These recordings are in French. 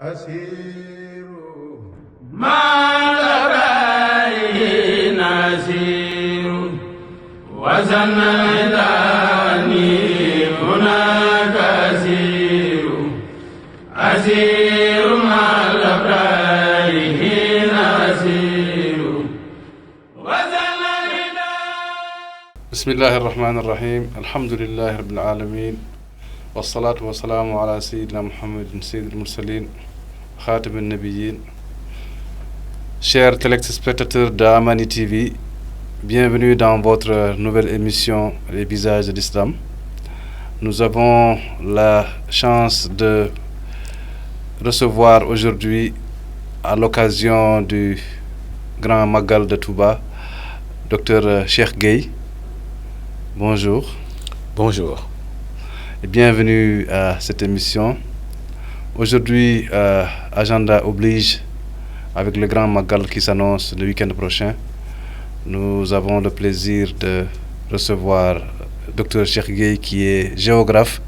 أسير ما لبيه نسير وزنتني هناك أسير أسير ما لبيه نسير بسم الله الرحمن الرحيم الحمد لله رب العالمين والصلاة والسلام على سيدنا محمد سيد المرسلين خاتم النبيين. Chers téléspectateurs d'Amani TV, bienvenue dans votre nouvelle émission Les visages de l'Islam. Nous avons la chance de recevoir aujourd'hui, à l'occasion du Grand Magal de Touba, Dr Cheikh Gueye. Bonjour. Bonjour. Et bienvenue à cette émission. Aujourd'hui, agenda oblige, avec le Grand Magal qui s'annonce le week-end prochain. Nous avons le plaisir de recevoir Dr Cheikh Gueye, qui est géographe,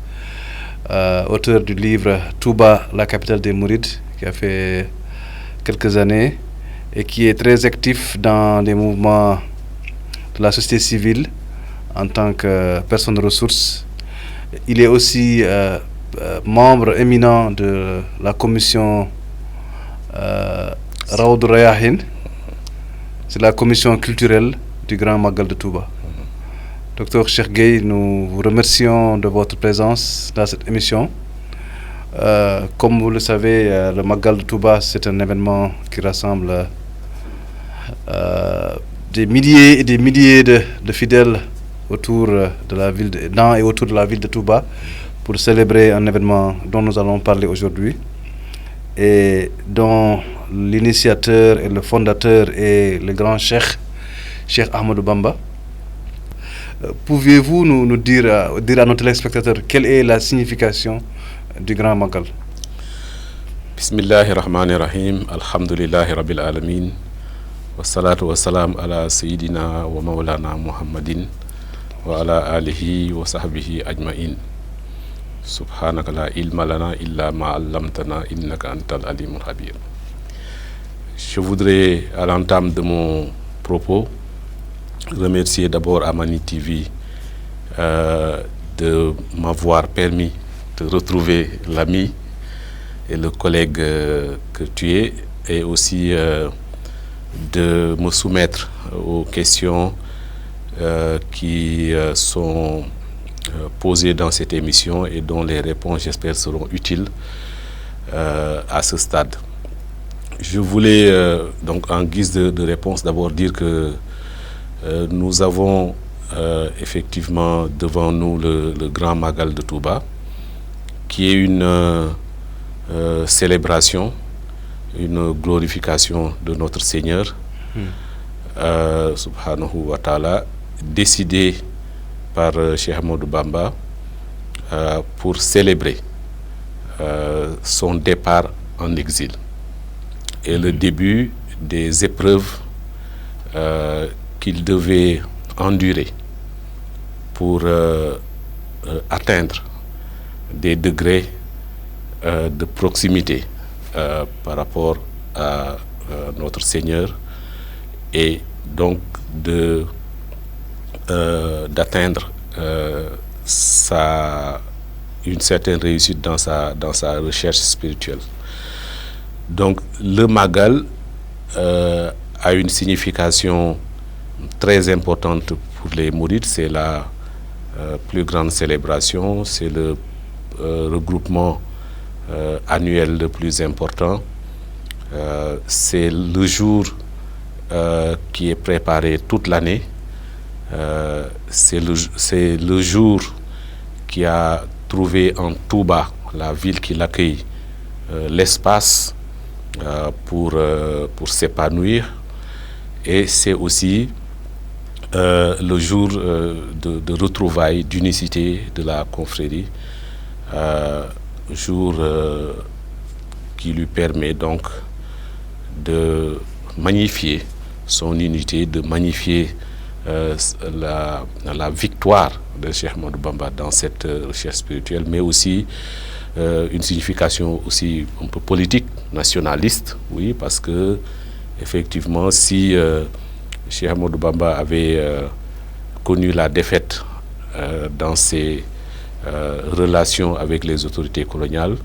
auteur du livre Touba, la capitale des Mourides, qui a fait quelques années et qui est très actif dans les mouvements de la société civile en tant que personne ressource. Il est aussi membre éminent de la commission Raoud Rayahin, c'est la commission culturelle du Grand Magal de Touba. Docteur Cheikh Gueye, nous vous remercions de votre présence dans cette émission. Comme vous le savez, le Magal de Touba, c'est un événement qui rassemble des milliers et des milliers de fidèles autour de la ville dans et autour de la ville de Touba pour célébrer un événement dont nous allons parler aujourd'hui et dont l'initiateur et le fondateur est le grand Cheikh Ahmadou Bamba. Pouvez-vous nous dire à nos téléspectateurs quelle est la signification du Grand Magal? Bismillahirrahmanirrahim. Alhamdulillahi Rabbil Alamin. Wassalatu wassalam ala Sayyidina wa Mawlana Muhammadin wa ala alihi wa sahbihi ajma'in. Subhanaka la ilma lana illa ma 'allamtana innaka antal alimul khabir. Je voudrais, à l'entame de mon propos, remercier d'abord Amani TV de m'avoir permis de retrouver l'ami et le collègue que tu es, et aussi de me soumettre aux questions qui sont posées dans cette émission et dont les réponses, j'espère, seront utiles à ce stade. Je voulais donc, en guise de réponse, d'abord dire que nous avons effectivement devant nous le Grand Magal de Touba, qui est une célébration, une glorification de notre Seigneur, subhanahu wa ta'ala, décidé par Cheikh Ahmadou Bamba pour célébrer son départ en exil et le début des épreuves qu'il devait endurer pour atteindre des degrés de proximité par rapport à notre Seigneur, et donc d'atteindre une certaine réussite dans sa recherche spirituelle. Donc le Magal a une signification très importante pour les Mourides. C'est la plus grande célébration, c'est le regroupement annuel le plus important. C'est le jour qui est préparé toute l'année. C'est le jour qui a trouvé en Touba, la ville qui l'accueille, l'espace pour s'épanouir, et c'est aussi le jour de retrouvailles, d'unicité de la confrérie, jour qui lui permet donc de magnifier son unité, de magnifier la victoire de Cheikh Ahmadou Bamba dans cette recherche spirituelle, mais aussi une signification aussi un peu politique, nationaliste, oui, parce que effectivement, si Cheikh Ahmadou Bamba avait connu la défaite dans ses relations avec les autorités coloniales,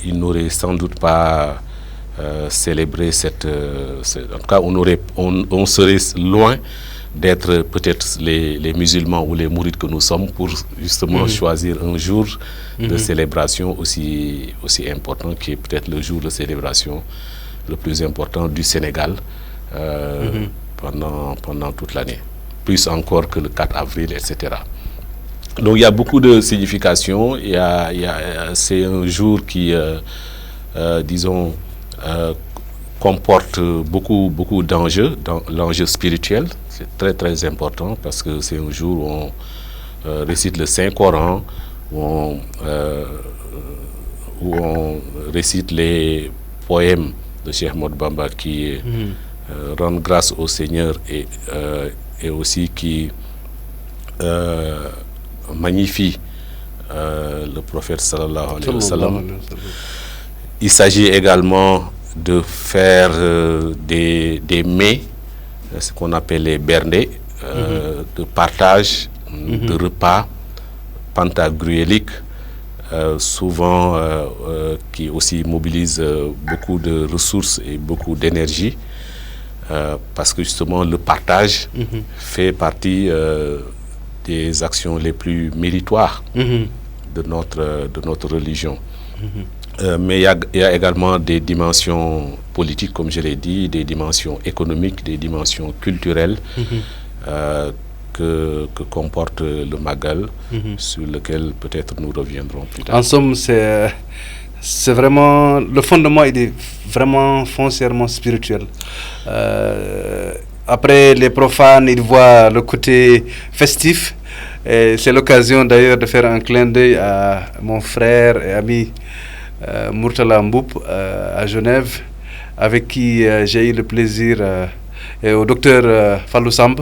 il n'aurait sans doute pas célébré en tout cas, on serait loin d'être peut-être les musulmans ou les mourides que nous sommes pour justement choisir un jour de célébration aussi important, qui est peut-être le jour de célébration le plus important du Sénégal pendant toute l'année, plus encore que le 4 avril, etc. Donc il y a beaucoup de significations. C'est un jour qui, disons, comporte beaucoup d'enjeux, l'enjeu spirituel. C'est très très important parce que c'est un jour où on récite le Saint-Coran, où on récite les poèmes de Cheikh Ahmadou Bamba qui rendent grâce au Seigneur et aussi qui magnifie le prophète sallallahu alayhi wa sallam. Il s'agit également de faire des mets, ce qu'on appelle les bernés, de partage, de repas pentagruéliques, souvent qui aussi mobilisent beaucoup de ressources et beaucoup d'énergie, parce que justement le partage fait partie des actions les plus méritoires de notre religion. Mais il y a également des dimensions politiques, comme je l'ai dit, des dimensions économiques, des dimensions culturelles que comporte le Magal, sur lequel peut-être nous reviendrons plus tard. En somme, c'est vraiment, le fondement il est vraiment foncièrement spirituel. Après, les profanes, ils voient le côté festif. C'est l'occasion d'ailleurs de faire un clin d'œil à mon frère et ami Murtala Mboup à Genève, avec qui j'ai eu le plaisir, et au docteur Fallou Samb,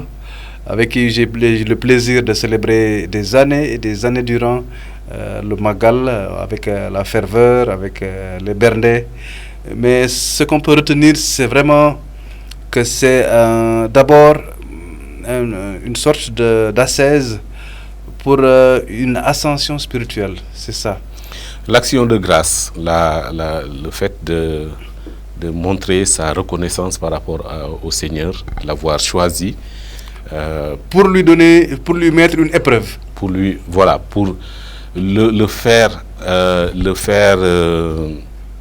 avec qui j'ai eu le plaisir de célébrer des années et des années durant le Magal, avec la ferveur, avec les bernets. Mais ce qu'on peut retenir, c'est vraiment que c'est d'abord une sorte d'ascèse pour une ascension spirituelle, c'est ça. L'action de grâce, le fait de montrer sa reconnaissance par rapport au Seigneur, l'avoir choisi. Pour lui mettre une épreuve. Pour le faire,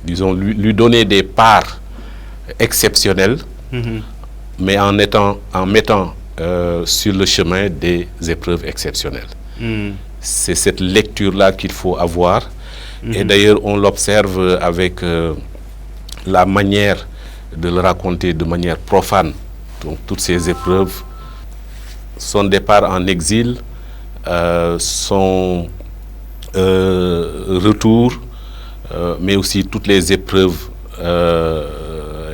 disons, lui donner des parts exceptionnelles, mais en mettant sur le chemin des épreuves exceptionnelles. C'est cette lecture-là qu'il faut avoir. Et d'ailleurs, on l'observe avec la manière de le raconter de manière profane. Donc, toutes ces épreuves, son départ en exil, son retour, mais aussi toutes les épreuves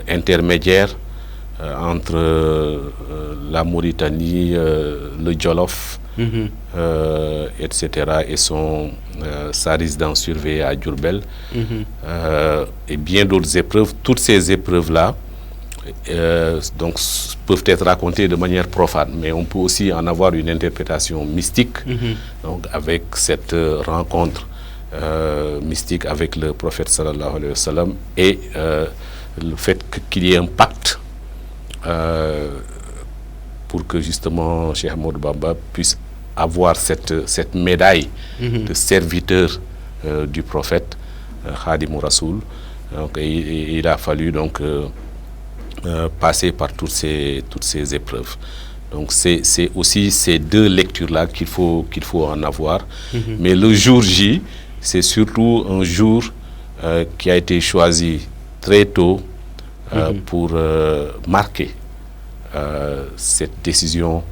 intermédiaires entre la Mauritanie, le Djolof, etc. et sa résidence surveillée à Diourbel, et bien d'autres épreuves. Toutes ces épreuves-là donc, peuvent être racontées de manière profane, mais on peut aussi en avoir une interprétation mystique, donc, avec cette rencontre mystique avec le prophète sallallahu alayhi wa sallam, et le fait qu'il y ait un pacte pour que justement Cheikh Ahmadou Bamba puisse avoir cette médaille de serviteur du prophète Khadimou Rassoul. Donc, il a fallu donc passer par toutes ces épreuves. Donc c'est aussi ces deux lectures-là qu'il faut en avoir. Mais le jour J, c'est surtout un jour qui a été choisi très tôt pour marquer cette décision.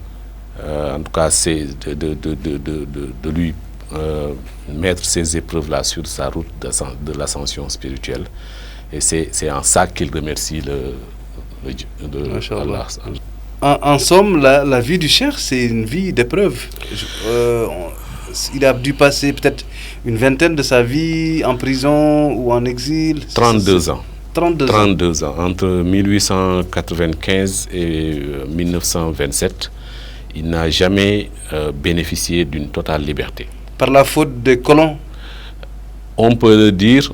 En tout cas, c'est de lui mettre ces épreuves-là sur sa route de l'ascension spirituelle. Et c'est en ça qu'il remercie Allah. En somme, la vie du cheikh, c'est une vie d'épreuve. il a dû passer peut-être une vingtaine de sa vie en prison ou en exil. 32 ans. 32 ans. Entre 1895 et 1927, il n'a jamais bénéficié d'une totale liberté. Par la faute des colons? On peut le dire,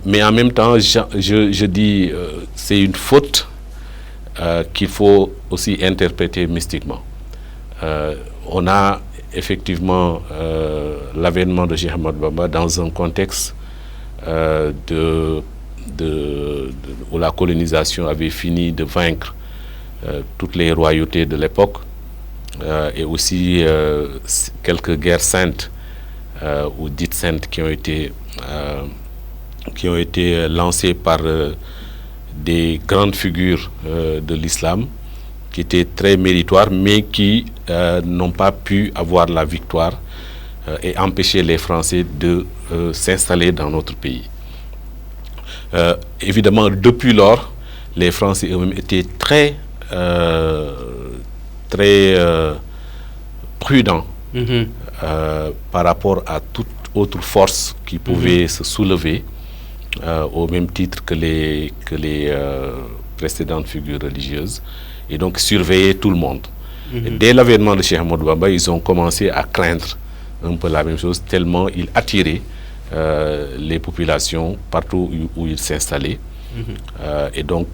mais en même temps, je dis c'est une faute qu'il faut aussi interpréter mystiquement. On a effectivement l'avènement de Cheikh Ahmadou Bamba dans un contexte où la colonisation avait fini de vaincre toutes les royautés de l'époque et aussi quelques guerres saintes ou dites saintes qui ont été lancées par des grandes figures de l'islam qui étaient très méritoires mais qui n'ont pas pu avoir la victoire et empêcher les Français de s'installer dans notre pays. Évidemment, depuis lors, les Français eux-mêmes étaient très prudents par rapport à toute autre force qui pouvait se soulever au même titre que les précédentes figures religieuses et donc surveiller tout le monde. Et dès l'avènement de Cheikh Ahmadou Bamba, ils ont commencé à craindre un peu la même chose tellement il attirait les populations partout où ils s'installaient. Et donc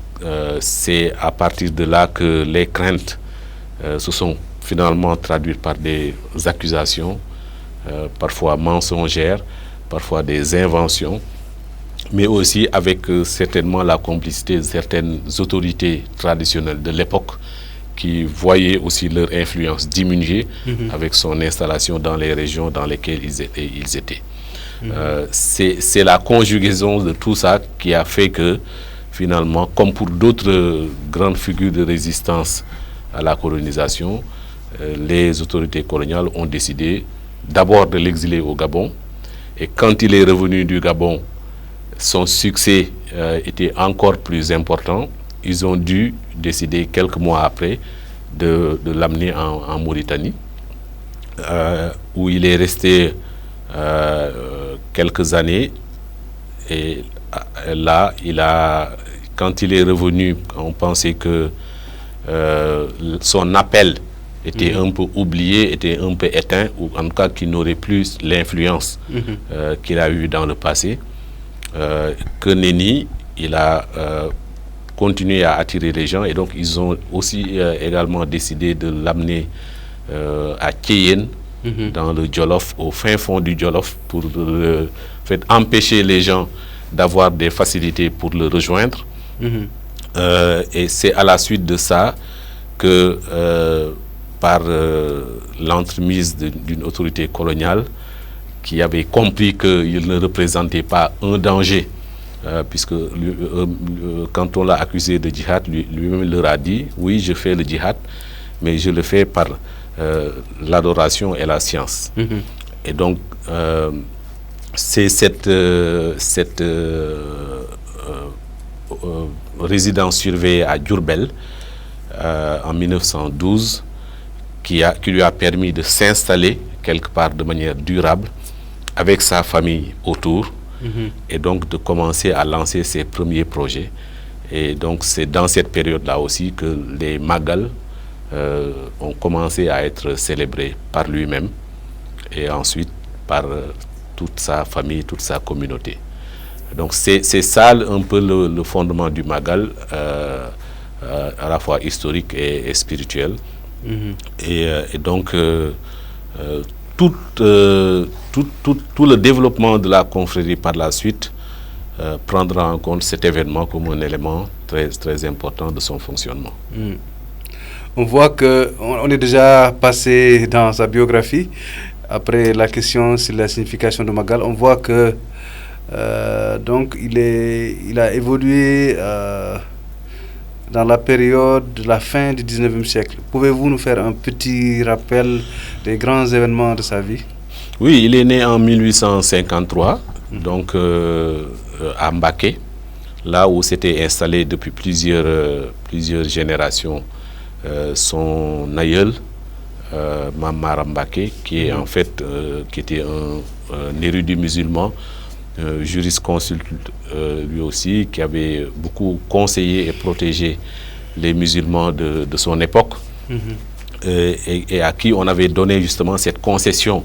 c'est à partir de là que les craintes se sont finalement traduites par des accusations, parfois mensongères, parfois des inventions, mais aussi avec certainement la complicité de certaines autorités traditionnelles de l'époque qui voyaient aussi leur influence diminuer avec son installation dans les régions dans lesquelles ils étaient. C'est la conjugaison de tout ça qui a fait que finalement, comme pour d'autres grandes figures de résistance à la colonisation, les autorités coloniales ont décidé d'abord de l'exiler au Gabon. Et quand il est revenu du Gabon, son succès était encore plus important. Ils ont dû décider quelques mois après de l'amener en Mauritanie, où il est resté quelques années. Et là, quand il est revenu, on pensait que son appel était un peu oublié, était un peu éteint, ou en tout cas qu'il n'aurait plus l'influence qu'il a eue dans le passé. Que nenni, il a continué à attirer les gens et donc ils ont aussi également décidé de l'amener à Thiéyène, dans le Djolof, au fin fond du Djolof, pour empêcher les gens d'avoir des facilités pour le rejoindre. Et c'est à la suite de ça que par l'entremise d'une autorité coloniale qui avait compris qu'il ne représentait pas un danger, puisque quand on l'a accusé de djihad, lui-même leur a dit « Oui, je fais le djihad, mais je le fais par l'adoration et la science. » Et donc, c'est cette résidence surveillée à Diourbel en 1912 qui lui a permis de s'installer quelque part de manière durable avec sa famille autour et donc de commencer à lancer ses premiers projets. Et donc c'est dans cette période-là aussi que les Magal ont commencé à être célébrés par lui-même et ensuite par toute sa famille, toute sa communauté. Donc c'est ça un peu le fondement du Magal, à la fois historique et spirituel. Et donc tout le développement de la confrérie par la suite prendra en compte cet événement comme un élément très, très important de son fonctionnement. On voit qu'on est déjà passé dans sa biographie. Après la question sur la signification de Magal, on voit que donc il a évolué dans la période de la fin du 19e siècle. Pouvez-vous nous faire un petit rappel des grands événements de sa vie? Oui, il est né en 1853, donc à Mbaké, là où s'était installé depuis plusieurs générations son aïeul, Mamara Mbaké, qui est en fait qui était un érudit musulman, jurisconsulte lui aussi, qui avait beaucoup conseillé et protégé les musulmans de son époque, et à qui on avait donné justement cette concession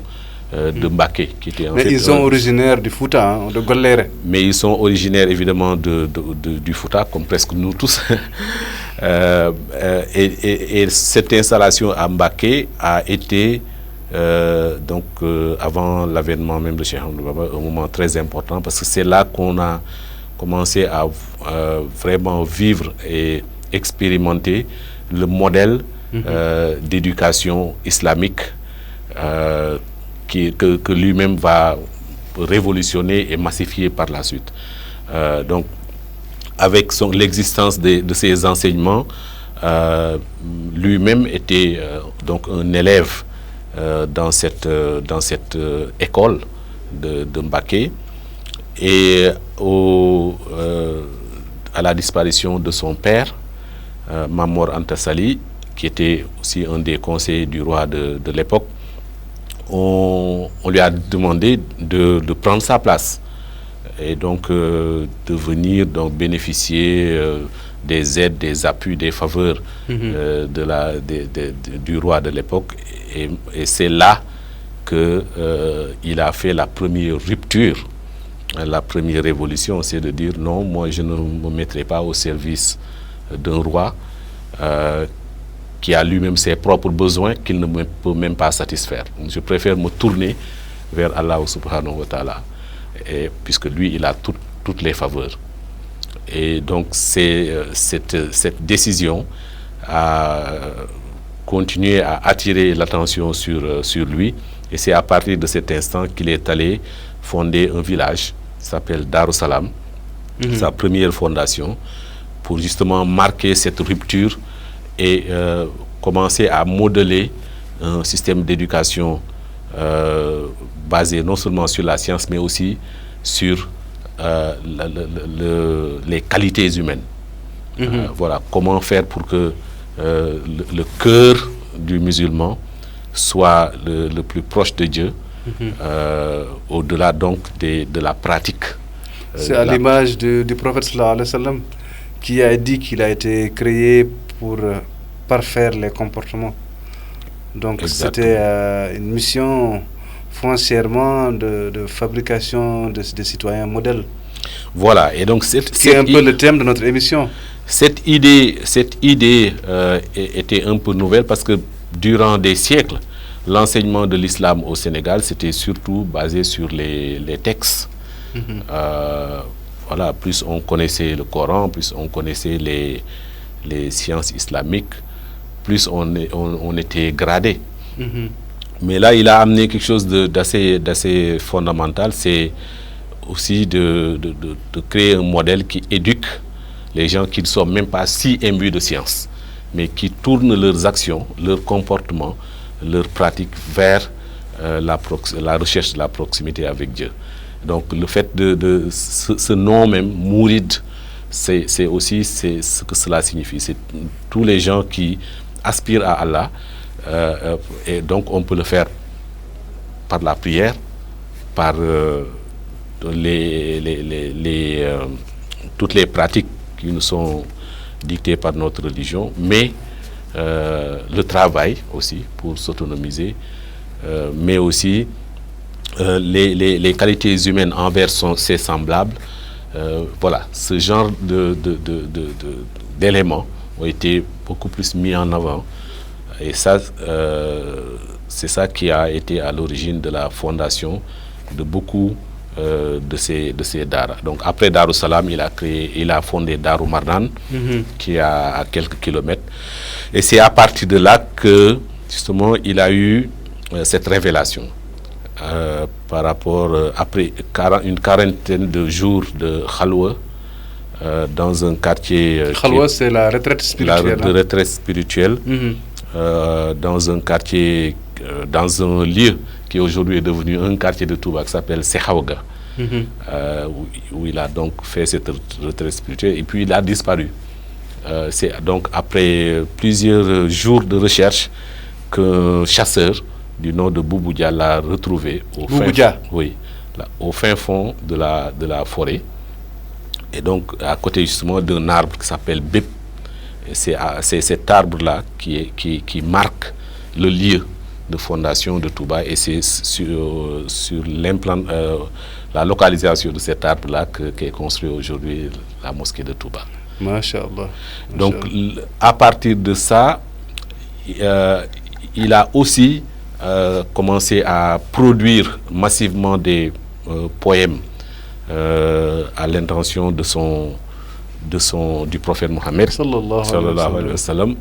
de Mbaké, qui était en mais fait, ils sont originaires du Fouta, hein, de Goléré. Mais ils sont originaires évidemment du Fouta, comme presque nous tous. Et cette installation à Mbaké a été, avant l'avènement même de Cheikh Ahmadou Bamba, un moment très important, parce que c'est là qu'on a commencé à vraiment vivre et expérimenter le modèle d'éducation islamique que lui-même va révolutionner et massifier par la suite. Donc, avec l'existence de ces enseignements, lui-même était donc un élève dans cette école de Mbaké, et à la disparition de son père, Mamor Anta Sali, qui était aussi un des conseillers du roi de l'époque, on lui a demandé de prendre sa place et donc de venir donc bénéficier des aides, des appuis, des faveurs du roi de l'époque. Et c'est là qu'il a fait la première rupture, la première révolution, c'est de dire non, moi je ne me mettrai pas au service d'un roi qui a lui-même ses propres besoins qu'il ne peut même pas satisfaire. Je préfère me tourner vers Allah subhanahu wa ta'ala, puisque lui, il a toutes les faveurs. Et donc, cette décision a continué à attirer l'attention sur lui. Et c'est à partir de cet instant qu'il est allé fonder un village qui s'appelle Darussalam, sa première fondation, pour justement marquer cette rupture et commencer à modeler un système d'éducation basé non seulement sur la science, mais aussi sur les qualités humaines. Voilà, comment faire pour que le cœur du musulman soit le plus proche de Dieu, au-delà donc de la pratique. C'est à l'image du prophète sallallahu alayhi wa sallam, qui a dit qu'il a été créé pour parfaire les comportements. Donc c'était une mission foncièrement de fabrication de citoyens modèles. Voilà, et donc c'est un peu le thème de notre émission. Cette idée était un peu nouvelle, parce que durant des siècles, l'enseignement de l'islam au Sénégal, c'était surtout basé sur les textes. Voilà, plus on connaissait le Coran, plus on connaissait les sciences islamiques, plus on était gradé. Mais là, il a amené quelque chose d'assez fondamental, c'est aussi de créer un modèle qui éduque les gens qui ne sont même pas si imbus de science, mais qui tournent leurs actions, leurs comportements, leurs pratiques vers la recherche de la proximité avec Dieu. Donc le fait de ce nom même, Mouride, c'est aussi ce que cela signifie. C'est tous les gens qui aspirent à Allah, et donc on peut le faire par la prière, par toutes les pratiques qui nous sont dictées par notre religion, mais le travail aussi pour s'autonomiser, mais aussi les qualités humaines envers ses semblables. Voilà, ce genre d'éléments ont été beaucoup plus mis en avant, et ça, c'est ça qui a été à l'origine de la fondation de beaucoup de ces daras. Donc après Darussalam, il a fondé Darou Marnan, qui est à quelques kilomètres, et c'est à partir de là que justement il a eu cette révélation. Par rapport, après une quarantaine de jours de Khalwa, dans un quartier... Khalwa, c'est la retraite spirituelle. La retraite spirituelle, dans un quartier, dans un lieu qui aujourd'hui est devenu un quartier de Touba, qui s'appelle Sekhaouga, où il a donc fait cette retraite spirituelle, et puis il a disparu. C'est donc après plusieurs jours de recherche qu'un chasseur du nom de Bouboudia l'a retrouvé au fin fond de la forêt. Et donc, à côté justement d'un arbre qui s'appelle Bip. Et c'est cet arbre-là qui marque le lieu de fondation de Touba. Et c'est sur la localisation de cet arbre-là qu'est construite aujourd'hui la mosquée de Touba. Masha'Allah. Donc, à partir de ça, il a aussi commencé à produire massivement des poèmes à l'intention du prophète Mohammed sallallahu alayhi wa sallam,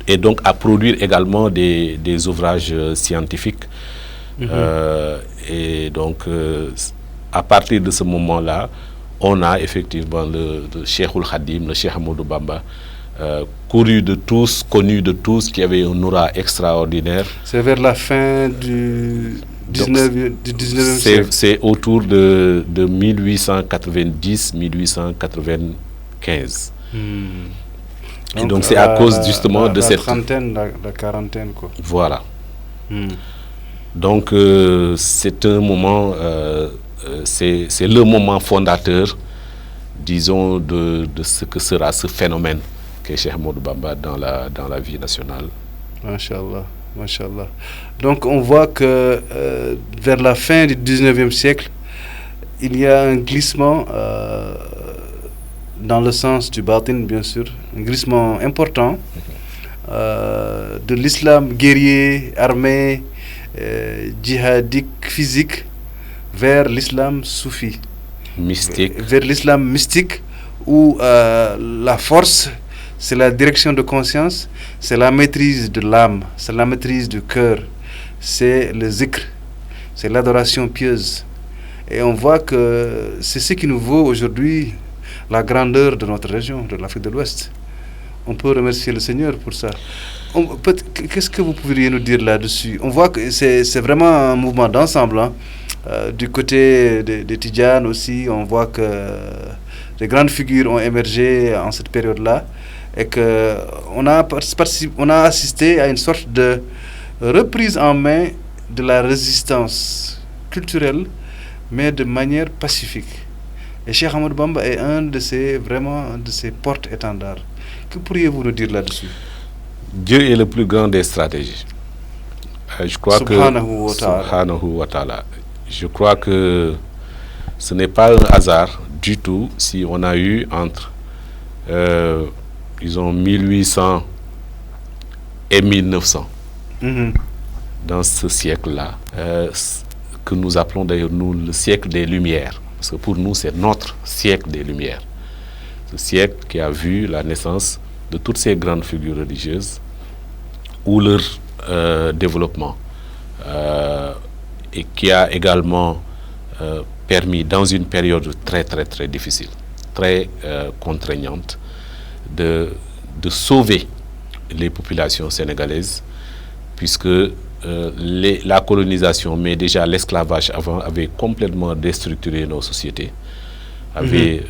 et donc à produire également des ouvrages scientifiques. Et donc à partir de ce moment-là, on a effectivement le Cheikhoul Khadim, le Cheikh Ahmadou Bamba, connu de tous, qui avait un aura extraordinaire. C'est vers la fin du 19e siècle. C'est autour de 1890-1895. Et donc c'est à cause justement de cette... La quarantaine, quoi. Voilà. Donc c'est un moment... c'est le moment fondateur, disons, de ce que sera ce phénomène qu'est Cheikh Ahmadou Bamba dans la vie nationale. Masha'Allah, Masha'Allah. Donc on voit que vers la fin du 19e siècle, il y a un glissement dans le sens du batin, bien sûr, un glissement important de l'islam guerrier, armé, djihadique, physique, vers l'islam soufi. Mystique. Vers l'islam mystique, où la force, c'est la direction de conscience, c'est la maîtrise de l'âme, c'est la maîtrise du cœur, c'est le zikr, c'est l'adoration pieuse. Et on voit que c'est ce qui nous vaut aujourd'hui la grandeur de notre région, de l'Afrique de l'Ouest. On peut remercier le Seigneur pour ça. Qu'est-ce que vous pourriez nous dire là-dessus? On voit que c'est vraiment un mouvement d'ensemble, hein. Du côté des Tidjanes aussi, on voit que des grandes figures ont émergé en cette période-là, et qu'on a assisté à une sorte de reprise en main de la résistance culturelle, mais de manière pacifique. Et Cheikh Ahmadou Bamba est un de ces porte-étendards. Que pourriez-vous nous dire là-dessus? Dieu est le plus grand des stratégies. Je crois Subhanahu wa ta'ala. Je crois que ce n'est pas un hasard du tout si on a eu entre, disons, 1800 et 1900, dans ce siècle-là, que nous appelons d'ailleurs nous le siècle des Lumières. Parce que pour nous, c'est notre siècle des Lumières. Ce siècle qui a vu la naissance de toutes ces grandes figures religieuses, ou leur développement, et qui a également permis, dans une période très très très difficile, très contraignante, de sauver les populations sénégalaises, puisque la colonisation, mais déjà l'esclavage avant, avait complètement déstructuré nos sociétés, avait,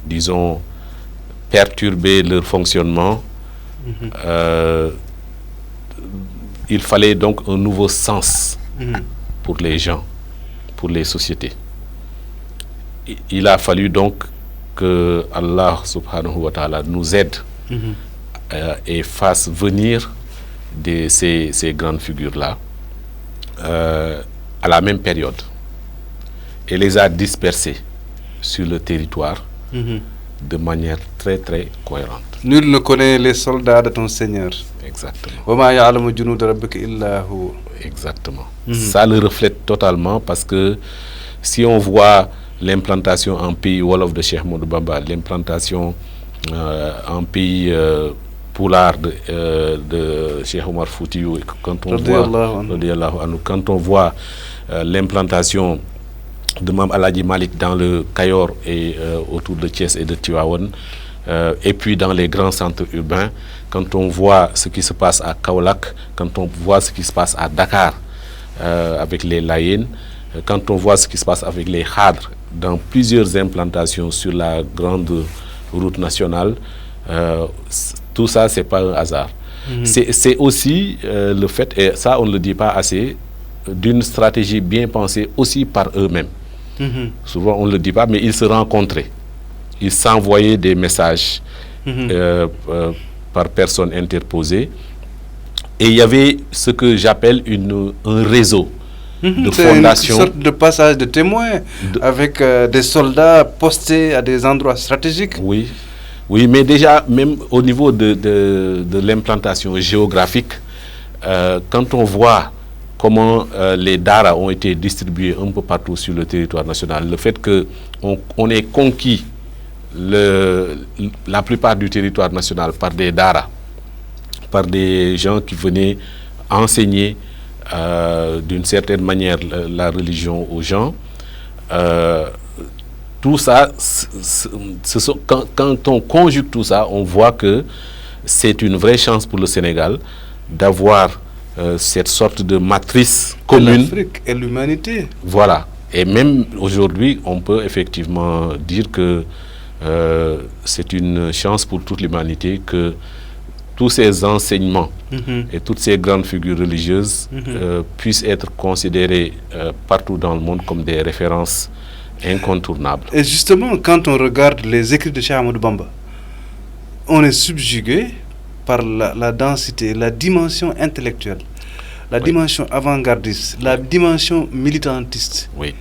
disons, perturbé leur fonctionnement. Il fallait donc un nouveau sens pour les gens, pour les sociétés. Il a fallu donc que Allah subhanahu wa ta'ala nous aide et fasse venir ces grandes figures-là à la même période, et les a dispersées sur le territoire de manière très très cohérente. Nul ne connaît les soldats de ton Seigneur. Exactement. Exactement. Ça le reflète totalement, parce que si on voit l'implantation en pays Wolof de Cheikh Ahmadou Bamba, l'implantation en pays Poulard de Cheikh Omar Foutiyou, quand on voit l'implantation de Mam Aladji Malik dans le Kayor et autour de Thiès et de Tivaouane, et puis dans les grands centres urbains, quand on voit ce qui se passe à Kaolack, quand on voit ce qui se passe à Dakar avec les Layènes, quand on voit ce qui se passe avec les Khadres dans plusieurs implantations sur la grande route nationale, tout ça, c'est pas un hasard. C'est aussi le fait, et ça on ne le dit pas assez, d'une stratégie bien pensée aussi par eux-mêmes. Souvent on ne le dit pas, mais ils se rencontraient. Ils s'envoyaient des messages par personne interposée. Et il y avait ce que j'appelle un réseau de fondations. Une sorte de passage de témoins avec des soldats postés à des endroits stratégiques. Oui, oui, mais déjà, même au niveau de l'implantation géographique, quand on voit comment les daras ont été distribués un peu partout sur le territoire national, le fait qu'on ait conquis la plupart du territoire national par des daras, par des gens qui venaient enseigner d'une certaine manière la religion aux gens. Tout ça, quand on conjugue tout ça, on voit que c'est une vraie chance pour le Sénégal d'avoir cette sorte de matrice commune. L'Afrique et l'humanité. Voilà. Et même aujourd'hui, on peut effectivement dire que c'est une chance pour toute l'humanité que tous ces enseignements et toutes ces grandes figures religieuses puissent être considérées partout dans le monde comme des références incontournables. Et justement, quand on regarde les écrits de Cheikh Ahmadou Bamba, on est subjugué par la densité, la dimension intellectuelle, la dimension avant-gardiste, la dimension militantiste. Oui.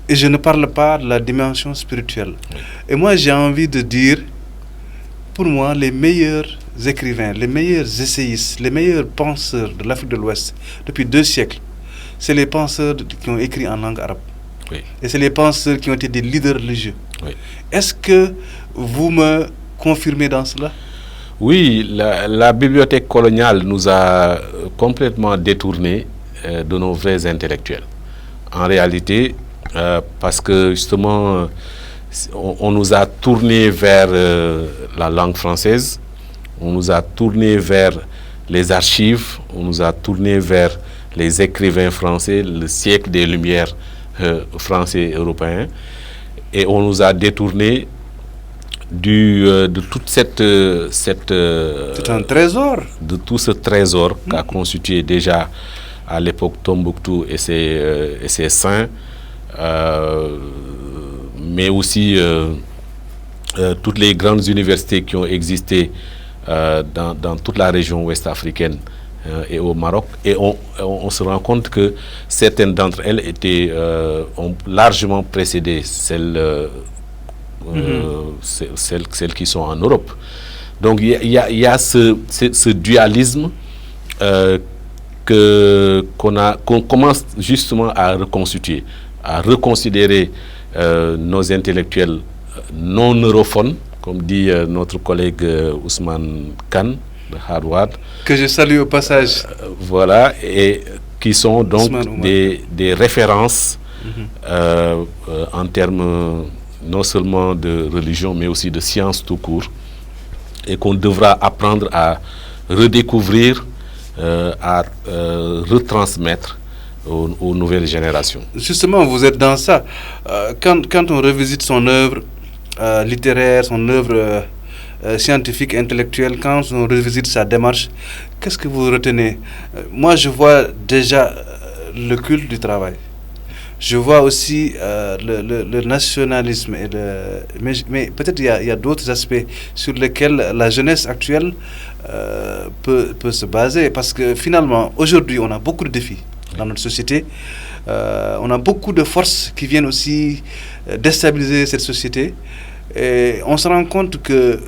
Et je ne parle pas de la dimension spirituelle. Oui. Et moi, j'ai envie de dire, pour moi, les meilleurs écrivains, les meilleurs essayistes, les meilleurs penseurs de l'Afrique de l'Ouest, depuis 2 siècles, c'est les penseurs qui ont écrit en langue arabe. Oui. Et c'est les penseurs qui ont été des leaders religieux. Oui. Est-ce que vous me confirmez dans cela? Oui, la bibliothèque coloniale nous a complètement détournés de nos vrais intellectuels. En réalité, parce que justement, on nous a tournés vers la langue française, on nous a tournés vers les archives, on nous a tournés vers les écrivains français, le siècle des Lumières français et européens, et on nous a détournés de toute cette c'est un trésor. De tout ce trésor qu'a constitué déjà à l'époque Tombouctou et ses saints, mais aussi toutes les grandes universités qui ont existé dans toute la région ouest-africaine et au Maroc. Et on se rend compte que certaines d'entre elles ont largement précédé celles qui sont en Europe. Donc il y a ce dualisme qu'on commence justement à reconstituer, à reconsidérer nos intellectuels non europhones, comme dit notre collègue Ousmane Khan de Harvard. Que je salue au passage. Voilà, et qui sont donc des références en termes non seulement de religion, mais aussi de sciences tout court, et qu'on devra apprendre à redécouvrir, à retransmettre aux nouvelles générations. Justement, vous êtes dans ça. Quand on revisite son œuvre littéraire, son œuvre scientifique, intellectuelle, quand on revisite sa démarche, qu'est-ce que vous retenez? Moi, je vois déjà le culte du travail. Je vois aussi le nationalisme, mais peut-être il y a d'autres aspects sur lesquels la jeunesse actuelle peut se baser, parce que finalement, aujourd'hui, on a beaucoup de défis dans notre société. On a beaucoup de forces qui viennent aussi déstabiliser cette société. Et on se rend compte que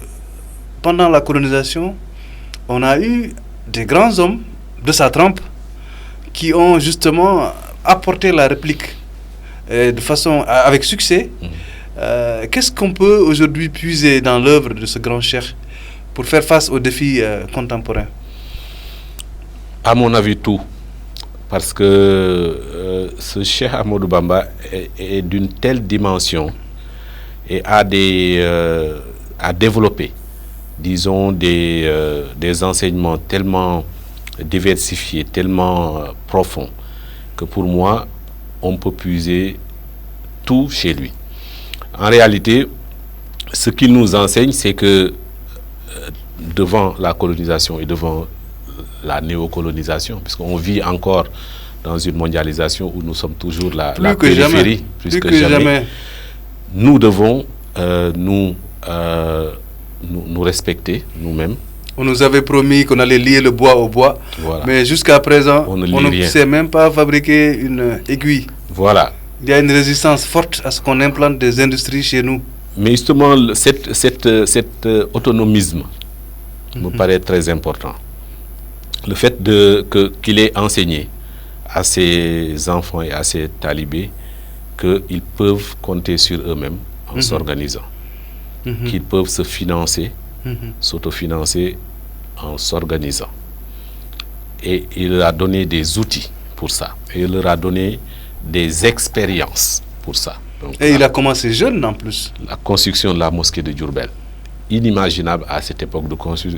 pendant la colonisation, on a eu des grands hommes de sa trempe qui ont justement apporté la réplique de façon avec succès. Qu'est-ce qu'on peut aujourd'hui puiser dans l'œuvre de ce grand cheikh pour faire face aux défis contemporains? À mon avis, tout. Parce que ce cheikh Ahmadou Bamba est d'une telle dimension et a développé, disons, des enseignements tellement diversifiés, tellement profonds, que pour moi, on peut puiser tout chez lui. En réalité, ce qu'il nous enseigne, c'est que devant la colonisation et devant la néocolonisation, puisqu'on vit encore dans une mondialisation où nous sommes toujours la périphérie, plus que jamais. Nous devons nous respecter nous-mêmes. On nous avait promis qu'on allait lier le bois au bois, voilà. Mais jusqu'à présent, on ne rien. sait même pas fabriquer une aiguille. Voilà. Il y a une résistance forte à ce qu'on implante des industries chez nous. Mais justement, cet autonomisme me paraît très important. Le fait qu'il ait enseigné à ses enfants et à ses talibés qu'ils peuvent compter sur eux-mêmes en s'organisant, qu'ils peuvent se financer, s'autofinancer en s'organisant. Et il leur a donné des outils pour ça. Et il leur a donné des expériences pour ça. Donc, et il a commencé jeune en plus. La construction de la mosquée de Diourbel. Inimaginable à cette époque de construire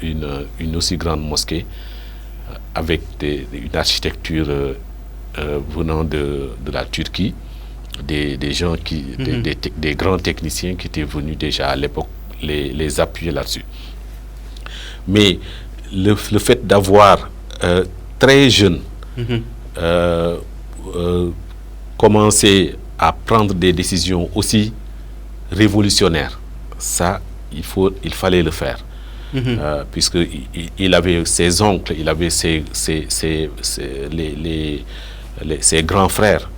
une aussi grande mosquée avec une architecture venant de la Turquie, des gens des grands techniciens qui étaient venus déjà à l'époque les appuyer là-dessus. Mais le fait d'avoir très jeune commencé à prendre des décisions aussi révolutionnaires, ça, il fallait le faire. Puisqu'il avait ses oncles, il avait ses grands frères.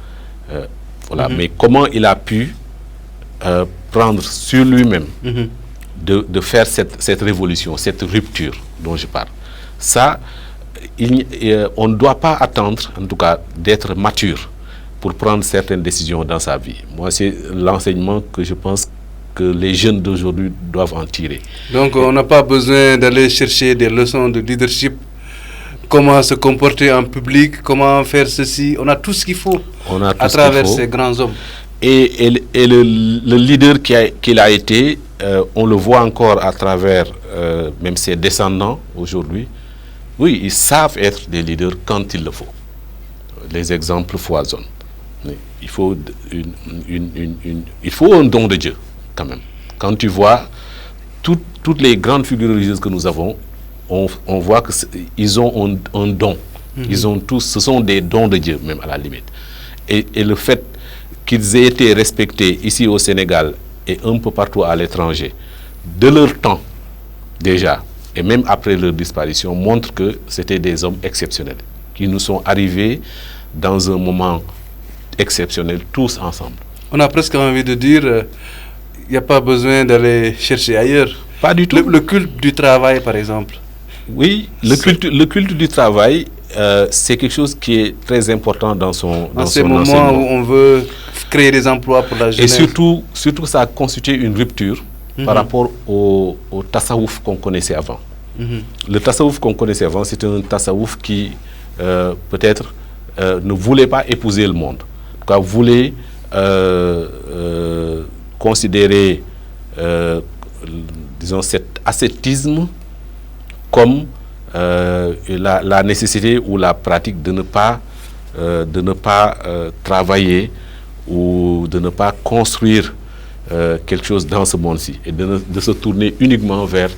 Voilà. Mais comment il a pu prendre sur lui-même de faire cette révolution, cette rupture dont je parle. Ça, on ne doit pas attendre, en tout cas, d'être mature pour prendre certaines décisions dans sa vie. Moi, c'est l'enseignement que je pense que les jeunes d'aujourd'hui doivent en tirer. Donc, on n'a pas besoin d'aller chercher des leçons de leadership, comment se comporter en public, comment faire ceci. On a tout ce qu'il faut à travers ces grands hommes. Et le leader qu'il a été, on le voit encore à travers même ses descendants aujourd'hui. Oui, ils savent être des leaders quand il le faut. Les exemples foisonnent. Il faut un don de Dieu, quand même. Quand tu vois toutes les grandes figures religieuses que nous avons, on voit qu'ils ont un don. Ils ont tous, ce sont des dons de Dieu, même à la limite. Et le fait qu'ils aient été respectés ici au Sénégal et un peu partout à l'étranger, de leur temps déjà, et même après leur disparition, montre que c'était des hommes exceptionnels, qui nous sont arrivés dans un moment exceptionnel, tous ensemble. On a presque envie de dire, il n'y a pas besoin d'aller chercher ailleurs. Pas du tout. Le culte du travail, par exemple. Oui, le culte du travail, c'est quelque chose qui est très important dans son ces moments où on veut créer des emplois pour la jeunesse. Et surtout ça a constitué une rupture par rapport au tassaouf qu'on connaissait avant. Le tassaouf qu'on connaissait avant, c'était un tassaouf qui peut-être ne voulait pas épouser le monde. En tout cas, voulait considérer, disons, cet ascétisme comme la nécessité ou la pratique de ne pas travailler ou de ne pas construire quelque chose dans ce monde-ci et de se tourner uniquement vers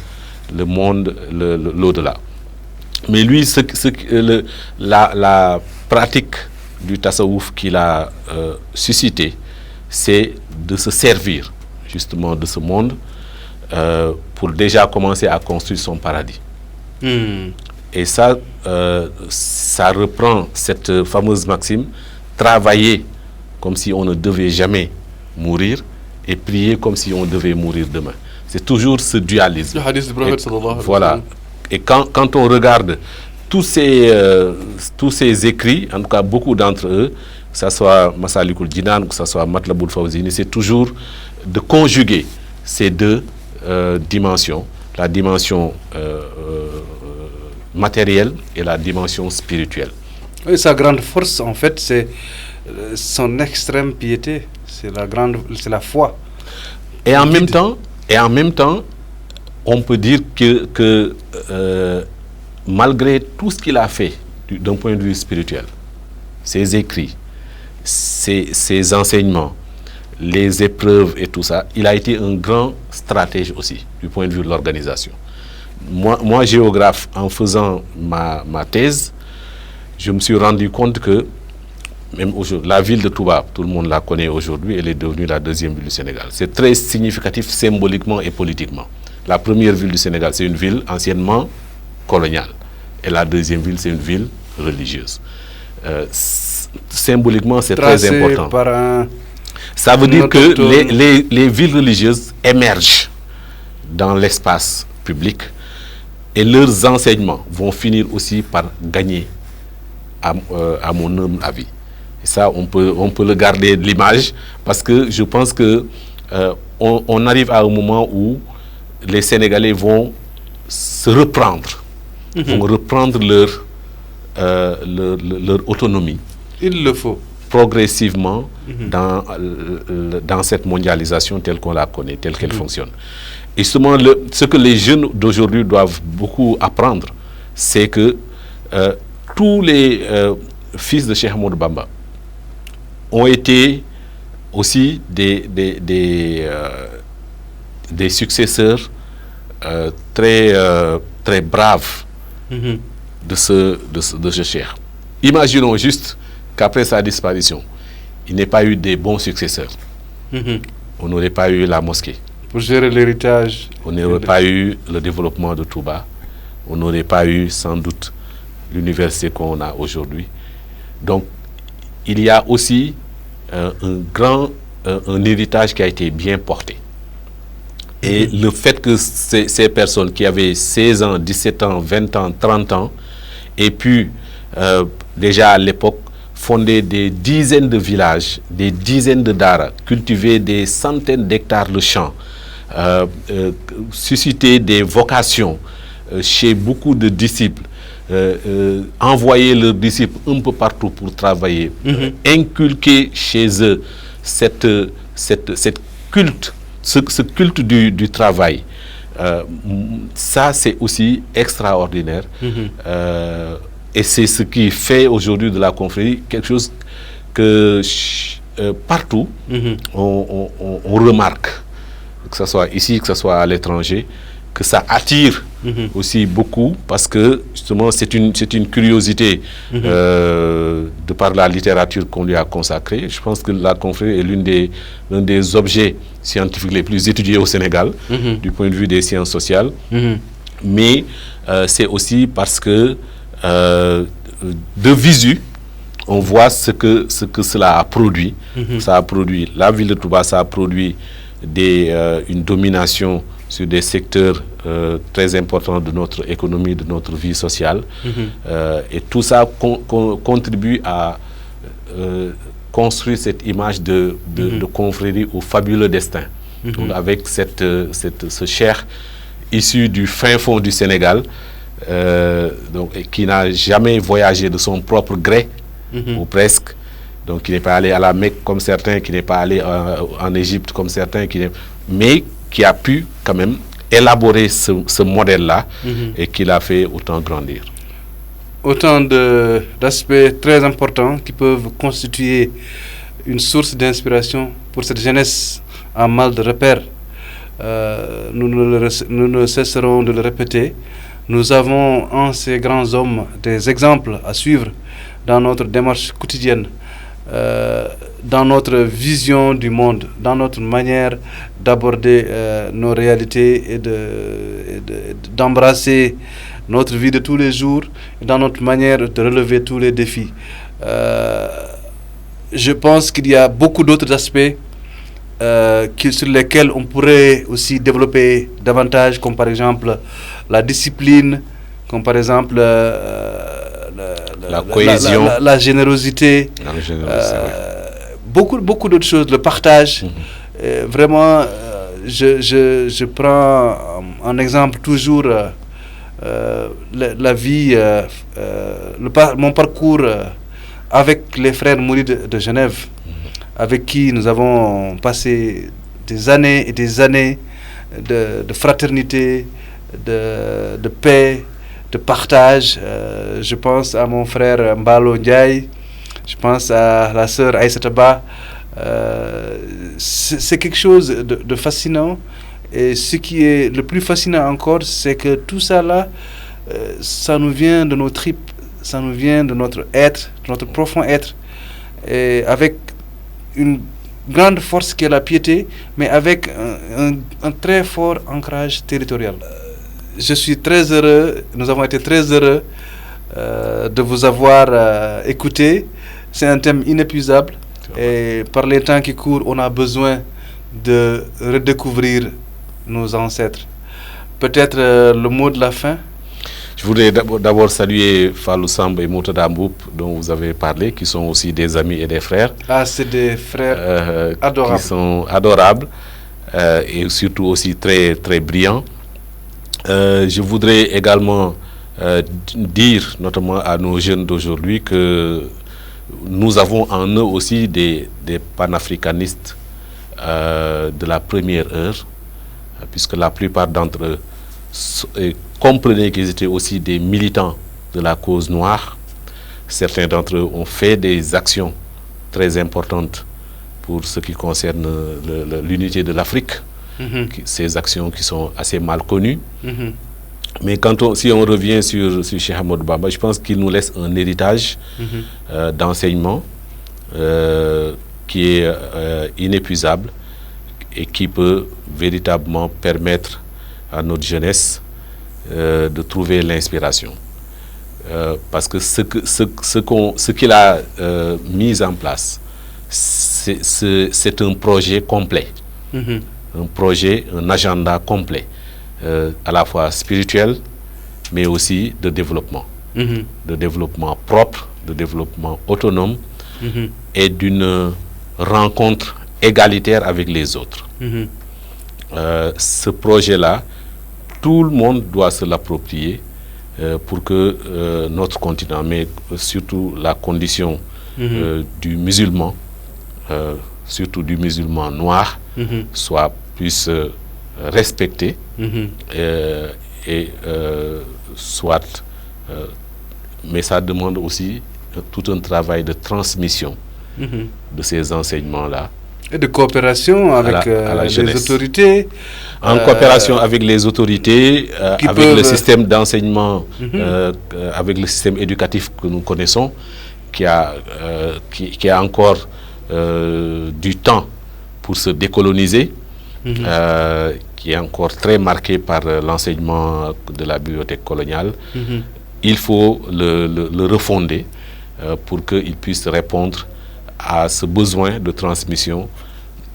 le monde, l'au-delà. Mais lui, la pratique du tassaouf qu'il a suscité, c'est de se servir justement de ce monde pour déjà commencer à construire son paradis. Et ça reprend cette fameuse maxime, travailler comme si on ne devait jamais mourir et prier comme si on devait mourir demain. C'est toujours ce dualisme. Le hadith du prophète sallallahu alayhi wa sallam. Voilà. Et quand on regarde tous ces écrits, en tout cas beaucoup d'entre eux, que ce soit Masalikul Jinan, que ce soit Matlabul Fawzini, c'est toujours de conjuguer ces deux dimensions, la dimension matérielle et la dimension spirituelle. Et sa grande force, en fait, c'est son extrême piété, c'est la foi. Et en même temps, on peut dire que malgré tout ce qu'il a fait d'un point de vue spirituel, ses écrits, ses enseignements, les épreuves et tout ça, il a été un grand stratège aussi, du point de vue de l'organisation. Moi, géographe, en faisant ma thèse, je me suis rendu compte que même aujourd'hui, la ville de Touba, tout le monde la connaît aujourd'hui, elle est devenue la deuxième ville du Sénégal. C'est très significatif symboliquement et politiquement. La première ville du Sénégal, c'est une ville anciennement coloniale. Et la deuxième ville, c'est une ville religieuse. Symboliquement, c'est très important. Ça veut dire que les villes religieuses émergent dans l'espace public et leurs enseignements vont finir aussi par gagner, à mon humble avis. Et ça, on peut le garder de l'image parce que je pense que on arrive à un moment où les Sénégalais vont se reprendre, vont reprendre leur autonomie. Il le faut. Progressivement dans cette mondialisation telle qu'on la connaît, telle qu'elle fonctionne. Et justement, ce que les jeunes d'aujourd'hui doivent beaucoup apprendre, c'est que tous les fils de Cheikh Ahmadou Bamba ont été aussi des successeurs très braves de ce Cheikh. Imaginons juste qu'après sa disparition, il n'ait pas eu des bons successeurs. On n'aurait pas eu la mosquée. Pour gérer l'héritage. On n'aurait pas eu le développement de Touba. On n'aurait pas eu sans doute l'université qu'on a aujourd'hui. Donc, il y a aussi un héritage qui a été bien porté. Et le fait que ces personnes qui avaient 16 ans, 17 ans, 20 ans, 30 ans, aient pu déjà à l'époque fonder des dizaines de villages, des dizaines de daras, cultiver des centaines d'hectares de champs, susciter des vocations chez beaucoup de disciples, envoyer leurs disciples un peu partout pour travailler, inculquer chez eux ce culte du travail. Ça, c'est aussi extraordinaire. Et c'est ce qui fait aujourd'hui de la confrérie quelque chose que partout on remarque, que ce soit ici, que ce soit à l'étranger, que ça attire aussi beaucoup parce que justement c'est une curiosité de par la littérature qu'on lui a consacrée. Je pense que la confrérie est l'un des objets scientifiques les plus étudiés au Sénégal du point de vue des sciences sociales. Mais c'est aussi parce que de visu, on voit ce que cela a produit. Ça a produit la ville de Touba, ça a produit une domination sur des secteurs très importants de notre économie, de notre vie sociale. Et tout ça contribue à construire cette image de confrérie au fabuleux destin. Donc avec ce cheikh issu du fin fond du Sénégal, donc, qui n'a jamais voyagé de son propre gré, ou presque, donc qui n'est pas allé à la Mecque comme certains, qui n'est pas allé en Égypte comme certains, mais qui a pu quand même élaborer ce modèle-là et qui l'a fait autant grandir. Autant d'aspects très importants qui peuvent constituer une source d'inspiration pour cette jeunesse en mal de repère. Nous ne cesserons de le répéter. Nous avons en ces grands hommes des exemples à suivre dans notre démarche quotidienne, dans notre vision du monde, dans notre manière d'aborder nos réalités et d'embrasser notre vie de tous les jours, et dans notre manière de relever tous les défis. Je pense qu'il y a beaucoup d'autres aspects sur lesquels on pourrait aussi développer davantage, comme par exemple la discipline, comme par exemple la cohésion, la générosité, beaucoup d'autres choses, le partage. Vraiment, je prends en exemple toujours la vie, mon parcours avec les frères mourides de Genève, avec qui nous avons passé des années et des années de fraternité, de paix, de partage. Je pense à mon frère Mbalo Ndiaye, je pense à la sœur Aïssata Ba, C'est quelque chose de fascinant. Et ce qui est le plus fascinant encore, c'est que tout ça là, ça nous vient de nos tripes, ça nous vient de notre être, de notre profond être, et avec une grande force qui est la piété, mais avec un très fort ancrage territorial. Je suis très heureux, nous avons été très heureux de vous avoir écouté. C'est un thème inépuisable, et par les temps qui courent, on a besoin de redécouvrir nos ancêtres. Peut-être le mot de la fin. Je voudrais d'abord saluer Fallou Samb et Murtada Mboup dont vous avez parlé, qui sont aussi des amis et des frères. Ah, c'est des frères adorables. Qui sont adorables et surtout aussi très, très brillants. Je voudrais également dire, notamment à nos jeunes d'aujourd'hui, que nous avons en eux aussi des panafricanistes de la première heure, puisque la plupart d'entre eux comprenaient qu'ils étaient aussi des militants de la cause noire. Certains d'entre eux ont fait des actions très importantes pour ce qui concerne l'unité de l'Afrique, ces actions qui sont assez mal connues. Mais si on revient sur Cheikh Ahmadou Bamba, je pense qu'il nous laisse un héritage d'enseignement qui est inépuisable et qui peut véritablement permettre à notre jeunesse de trouver l'inspiration. Parce que ce qu'il a mis en place, c'est un projet complet, un agenda complet, à la fois spirituel, mais aussi de développement propre, de développement autonome, et d'une rencontre égalitaire avec les autres. Ce projet-là, tout le monde doit se l'approprier pour que notre continent, mais surtout la condition du musulman, surtout du musulman noir, puisse respectée et soit... mais ça demande aussi tout un travail de transmission de ces enseignements-là. Et de coopération avec les autorités. En coopération avec les autorités, avec le système d'enseignement, avec le système éducatif que nous connaissons, qui a encore du temps pour se décoloniser, qui est encore très marqué par l'enseignement de la bibliothèque coloniale. Il faut le refonder pour qu'il puisse répondre à ce besoin de transmission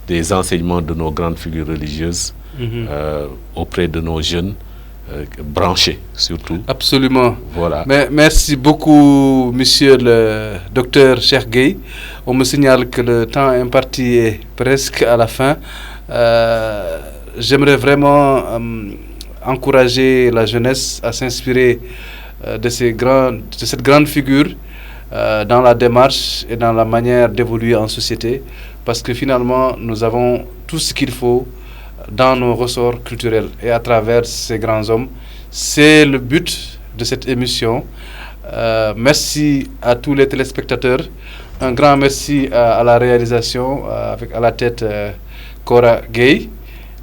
des enseignements de nos grandes figures religieuses auprès de nos jeunes branchés surtout. Absolument. Voilà. Mais merci beaucoup, monsieur le docteur Cheikh Gueye. On me signale que le temps imparti est presque à la fin. J'aimerais vraiment encourager la jeunesse à s'inspirer de cette grande figure dans la démarche et dans la manière d'évoluer en société, parce que finalement, nous avons tout ce qu'il faut dans nos ressorts culturels et à travers ces grands hommes. C'est le but de cette émission. Merci à tous les téléspectateurs. Un grand merci à la réalisation, avec à la tête Cora Gueye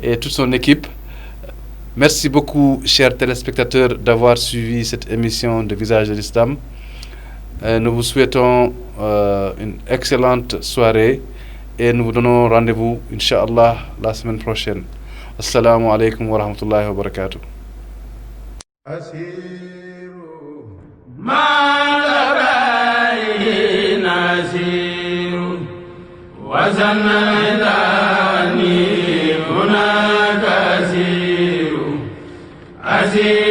et toute son équipe. Merci beaucoup, chers téléspectateurs, d'avoir suivi cette émission de Visage de l'Islam. Nous vous souhaitons une excellente soirée et nous vous donnons rendez-vous, Inch'Allah, la semaine prochaine. Assalamu alaikum wa rahmatullahi wa barakatuh. Azir